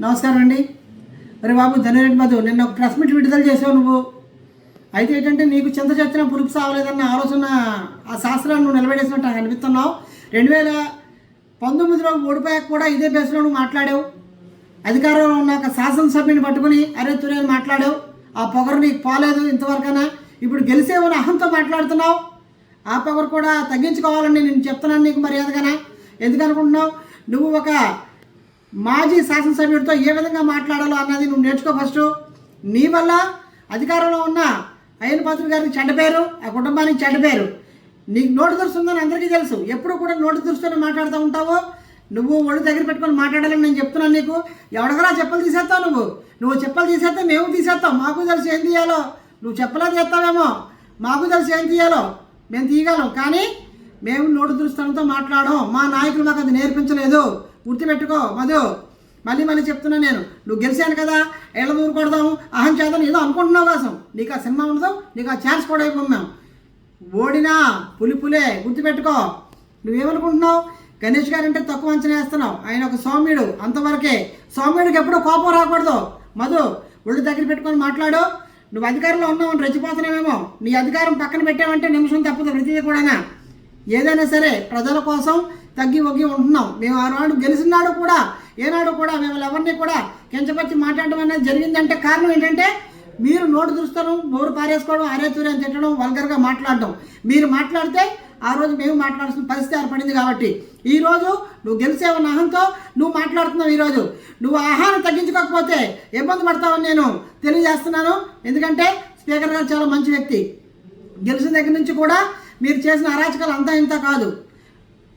నమస్కారం అండి. మరి బాబు ధనిరెడ్డి మధు, నిన్న ఒక ప్రెస్ మీట్ విడుదల చేసావు నువ్వు. అయితే ఏంటంటే నీకు చింత చచ్చిన పులుపు సావలేదన్న ఆలోచన, ఆ శాస్త్రాన్ని నువ్వు నిలబెట్టేసినట్టు నాకు అనిపిస్తున్నావు. 2019లో ఓడిపోయాక కూడా ఇదే బేస్లో నువ్వు మాట్లాడావు. అధికారంలో ఉన్న ఒక శాసనసభ్యుని పట్టుకుని అరే తురే మాట్లాడావు. ఆ పొగరు నీకు పోలేదు ఇంతవరకైనా. ఇప్పుడు గెలిసేవని అహంతో మాట్లాడుతున్నావు. ఆ పొగరు కూడా తగ్గించుకోవాలని నేను చెప్తున్నాను నీకు మర్యాదగానే. ఎందుకనుకుంటున్నావు? నువ్వు ఒక మాజీ శాసనసభ్యుడితో ఏ విధంగా మాట్లాడాలో అన్నది నువ్వు నేర్చుకో ఫస్ట్. నీ వల్ల అధికారంలో ఉన్న అయ్యన్ పాత్రుడు గారికి చెడ్డ పేరు, ఆ కుటుంబానికి చెడ్డ పేరు. నీకు నోటు దురుస్తుందని అందరికీ తెలుసు. ఎప్పుడు కూడా నోటు దురుస్తూనే మాట్లాడుతూ ఉంటావు. నువ్వు ఒళ్ళు దగ్గర పెట్టుకొని మాట్లాడాలని నేను చెప్తున్నాను నీకు. ఎవడగరా చెప్పలు తీసేస్తావు. నువ్వు చెప్పలు తీసేస్తే మేము తీసేస్తాం. మాకు తెలుసు ఏం తీయాలో. నువ్వు చెప్పలా తీస్తావేమో, మాకు తెలుసు ఏం తీయాలో. మేము తీయగలం, కానీ మేము నోటు దురుస్తనంతో మాట్లాడడం. మా నాయకులు మాకు అది నేర్పించలేదు. గుర్తుపెట్టుకో మధు. మళ్ళీ చెప్తున్నాను నేను. నువ్వు గెలిచాను కదా, ఏళ్ళ దూరు కొడదాము అహం చేద్దాం ఏదో అనుకుంటున్నావు కోసం. నీకు ఆ సినిమా ఉండదు, నీకు ఆ ఛాన్స్ కూడా ఇవ్వం. ఓడినా పులిపులే, గుర్తుపెట్టుకో. నువ్వేమనుకుంటున్నావు? గణేష్ గారు అంటే తక్కువ అంచనా వేస్తున్నావు. ఆయన ఒక సౌమ్యుడు, అంతవరకే. సౌమ్యుడికి ఎప్పుడూ కోపం రాకూడదు. మధు, ఒళ్ళు దగ్గర పెట్టుకొని మాట్లాడు. నువ్వు అధికారంలో ఉన్నావు, రెచ్చిపోతున్నావేమో. నీ అధికారం పక్కన పెట్టావంటే నిమిషం తప్పదు ప్రతిదీ కూడా. ఏదైనా సరే ప్రజల కోసం తగ్గి ఒగ్గి ఉంటున్నాం. మేము ఆనాడు గెలిచినాడు కూడా, ఏనాడు కూడా మిమ్మల్ని ఎవరిని కూడా కించపరిచి మాట్లాడడం అనేది జరిగిందంటే కారణం ఏంటంటే మీరు నోటు దురుస్తారు, నోరు పారేసుకోవడం, అరే తూరే అని తిట్టడం, వల్గర్గా మాట్లాడడం. మీరు మాట్లాడితే ఆ రోజు మేము మాట్లాడాల్సిన పరిస్థితి ఏర్పడింది. కాబట్టి ఈరోజు నువ్వు గెలిచేవన్న అహంతో నువ్వు మాట్లాడుతున్నావు. ఈరోజు నువ్వు ఆహారం తగ్గించుకోకపోతే ఇబ్బంది పడతావని నేను తెలియజేస్తున్నాను. ఎందుకంటే స్పీకర్ గారు చాలా మంచి వ్యక్తి. గెలిచిన దగ్గర నుంచి కూడా మీరు చేసిన అరాచకాలు అంతా ఇంత కాదు.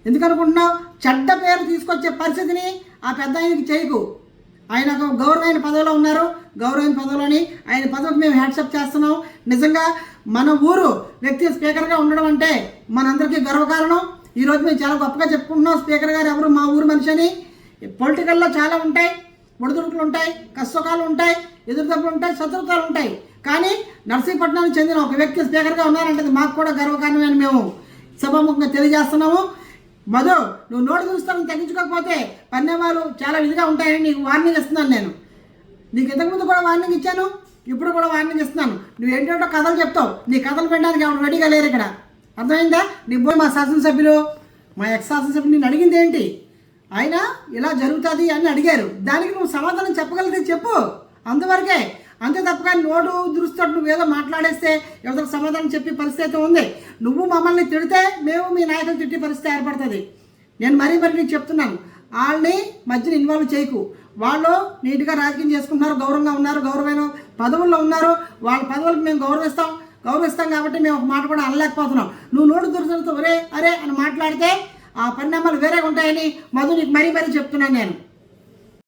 ఎందుకనుకుంటున్నావు? చెడ్డ పేరు తీసుకొచ్చే పరిస్థితిని ఆ పెద్ద ఆయనకి చేయకు. ఆయన ఒక గౌరవమైన పదవిలో ఉన్నారు. గౌరవమైన పదవిలోని ఆయన పదవికి మేము హ్యాట్సప్ చేస్తున్నాం. నిజంగా మన ఊరు వ్యక్తి స్పీకర్గా ఉండడం అంటే మనందరికీ గర్వకారణం. ఈరోజు మేము చాలా గొప్పగా చెప్పుకుంటున్నాం. స్పీకర్ గారు ఎవరు మా ఊరు మనిషి అని. పొలిటికల్లో చాలా ఉంటాయి, ఒడిదుడుకులు ఉంటాయి, కష్టకాలు ఉంటాయి, ఎదురుదెబ్బలు ఉంటాయి, శత్రుత్వాలు ఉంటాయి. కానీ నర్సీపట్నానికి చెందిన ఒక వ్యక్తి స్పీకర్గా ఉన్నారంటే మాకు కూడా గర్వకారణమే అని మేము సభాముఖంగా తెలియజేస్తున్నాము. మధు, నువ్వు నోటు చూస్తానని తగ్గించుకోకపోతే పరిణామాలు చాలా విధిగా ఉంటాయని నీకు వార్నింగ్ ఇస్తున్నాను నేను. నీకు ఇంతకుముందు కూడా వార్నింగ్ ఇచ్చాను, ఇప్పుడు కూడా వార్నింగ్ ఇస్తున్నాను. నువ్వు ఏంటంటో కథలు చెప్తావు. నీ కథలు పెట్టడానికి ఎవరు రెడీగా లేరు ఇక్కడ. అర్థమైందా? నీ పోయి మా శాసనసభ్యులు, మా ఎక్స్ శాసనసభ్యులు నేను అడిగింది ఏంటి? ఆయన ఇలా జరుగుతుంది అని అడిగారు. దానికి నువ్వు సమాధానం చెప్పగలిగితే చెప్పు, అంతవరకే. అంతే తప్ప కానీ నోటు దురుస్తాడు నువ్వేదో మాట్లాడేస్తే ఎవరికి సమాధానం చెప్పే పరిస్థితి ఉంది. నువ్వు మమ్మల్ని తిడితే మేము మీ నాయకులు తిట్టే పరిస్థితి ఏర్పడుతుంది. నేను మరీ నీకు చెప్తున్నాను, వాళ్ళని మధ్యలో ఇన్వాల్వ్ చేయకు. వాళ్ళు నీట్గా రాజకీయం చేసుకుంటున్నారు, గౌరవంగా ఉన్నారు, గౌరవమైన పదవుల్లో ఉన్నారు. వాళ్ళ పదవులకు మేము గౌరవిస్తాం కాబట్టి మేము ఒక మాట కూడా అనలేకపోతున్నాం. నువ్వు నోటు దురుసలతో ఒరే అరే అని మాట్లాడితే ఆ పరిణామాలు వేరేగా ఉంటాయని మధు నీకు మరీ చెప్తున్నాను నేను.